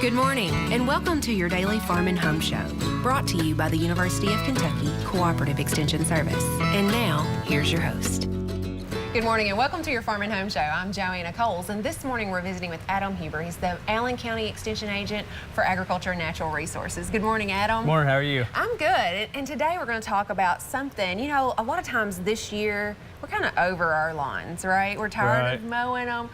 Good morning, and welcome to your daily Farm and Home Show, brought to you by the University of Kentucky Cooperative Extension Service. And now, here's your host. Good morning and welcome to your Farm and Home Show. I'm Joanna, and this morning we're visiting with Adam Huber. He's the Allen County Extension Agent for Agriculture and Natural Resources. Good morning, Adam. Good morning, how are you? I'm good, and today we're going to talk about something. You know, a lot of times this year, we're kind of over our lawns, right? We're tired of mowing them,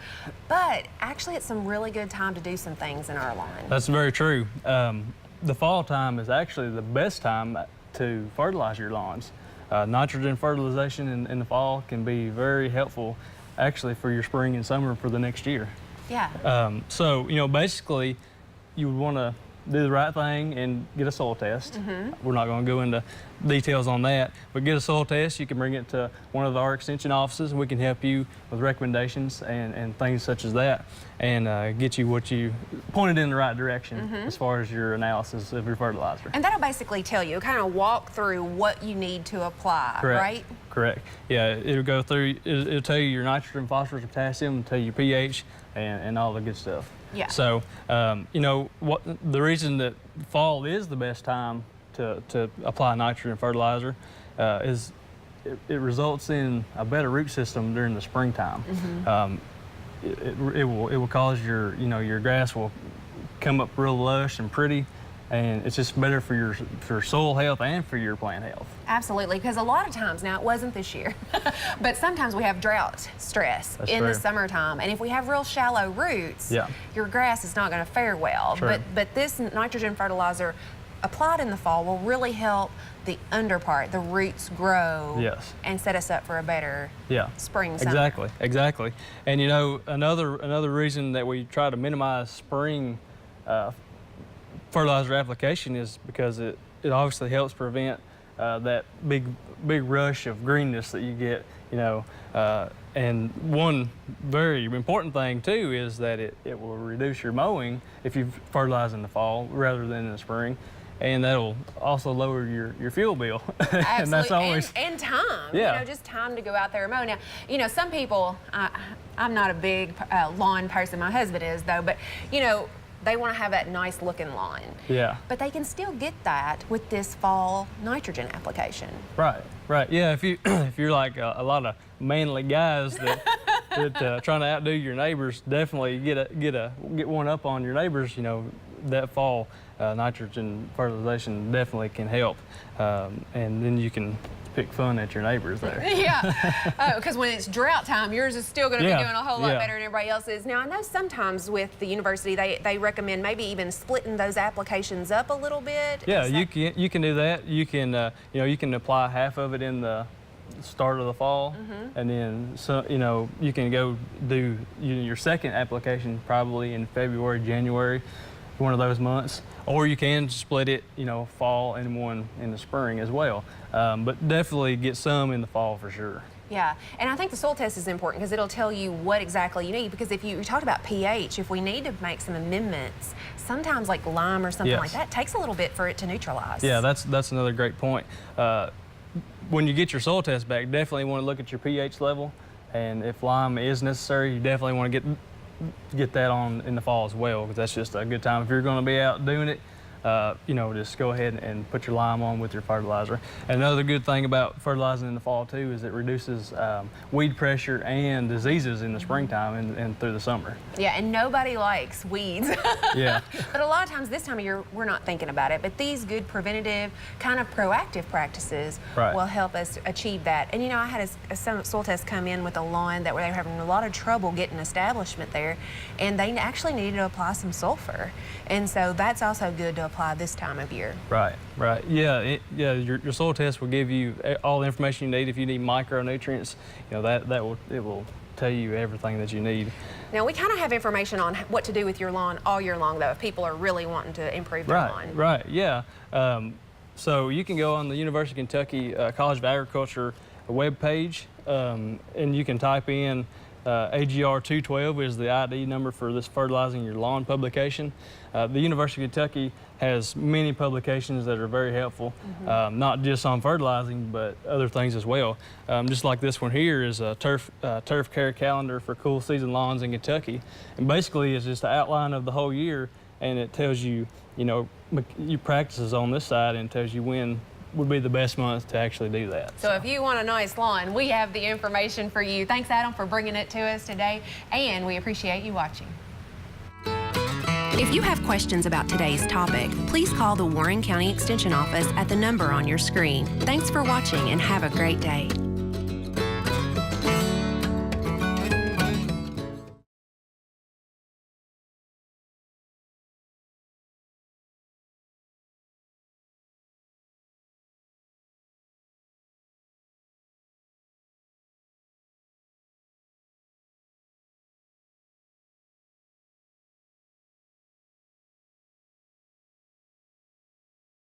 but actually it's some really good time to do some things in our lawn. That's very true. The fall time is actually the best time to fertilize your lawns. Nitrogen fertilization in the fall can be very helpful actually for your spring and summer for the next year. Yeah. So, you know, basically you would want to do the right thing and get a soil test. We're not going to go into details on that, but get a soil test. You can bring it to one of our extension offices and we can help you with recommendations and things such as that, and get you what you pointed in the right direction as far as your analysis of your fertilizer. And that'll basically tell you, kind of walk through what you need to apply, right? Correct. Yeah, it'll go through, it'll tell you your nitrogen, phosphorus, potassium, it'll tell you pH and all the good stuff. Yeah. So, you know, the reason that fall is the best time to apply nitrogen fertilizer is it results in a better root system during the springtime. It will cause your grass will come up real lush and pretty, and it's just better for soil health and for your plant health. Absolutely, because a lot of times, now it wasn't this year, but sometimes we have drought stress in the summertime, and if we have real shallow roots, your grass is not going to fare well. But this nitrogen fertilizer applied in the fall will really help the under part, the roots grow, and set us up for a better spring, summer. Exactly. And you know, another reason that we try to minimize spring fertilizer application is because it obviously helps prevent that big rush of greenness that you get, you know. And one very important thing too is that it will reduce your mowing if you fertilize in the fall rather than in the spring. And that'll also lower your fuel bill. Absolutely, and that's always and time. You know, just time to go out there and mow. Now, you know, some people, I'm not a big lawn person. My husband is though, but you know, they want to have that nice looking lawn. Yeah. But they can still get that with this fall nitrogen application. Right. Yeah. If you're like a lot of manly guys that trying to outdo your neighbors, definitely get one up on your neighbors. You know, that fall nitrogen fertilization definitely can help, and then you can pick fun at your neighbors there. Yeah, because when it's drought time, yours is still going to be doing a whole lot better than everybody else's. Now, I know sometimes with the university, they recommend maybe even splitting those applications up a little bit. Yeah, you can do that. You can you can apply half of it in the start of the fall, and then you can go do your second application probably in February, January, one of those months, or you can split it, fall and one in the spring as well. But definitely get some in the fall for sure. Yeah, and I think the soil test is important because it'll tell you what exactly you need. Because if you talked about pH, if we need to make some amendments, sometimes like lime or something like that takes a little bit for it to neutralize. Yeah, that's another great point. When you get your soil test back, definitely want to look at your pH level, and if lime is necessary, you definitely want to get that on in the fall as well, because that's just a good time. If you're going to be out doing it, just go ahead and put your lime on with your fertilizer. And another good thing about fertilizing in the fall too is it reduces weed pressure and diseases in the springtime and through the summer. Yeah, and nobody likes weeds. Yeah. But a lot of times this time of year, we're not thinking about it. But these good preventative, kind of proactive practices will help us achieve that. And I had a soil test come in with a lawn that they were having a lot of trouble getting establishment there, and they actually needed to apply some sulfur. And so that's also good to apply this time of year. Right. Yeah, your soil test will give you all the information you need. If you need micronutrients, it will tell you everything that you need. Now, we kind of have information on what to do with your lawn all year long, though, if people are really wanting to improve their lawn. Right, yeah. So you can go on the University of Kentucky College of Agriculture webpage, and you can type in AGR 212 is the ID number for this Fertilizing Your Lawn publication. The University of Kentucky has many publications that are very helpful, not just on fertilizing, but other things as well. Just like this one here is a turf care calendar for cool season lawns in Kentucky. And basically it's just an outline of the whole year and it tells you, your practices on this side, and it tells you when would be the best month to actually do that. So if you want a nice lawn, we have the information for you. Thanks, Adam, for bringing it to us today, and we appreciate you watching. If you have questions about today's topic, please call the Warren County Extension Office at the number on your screen. Thanks for watching and have a great day.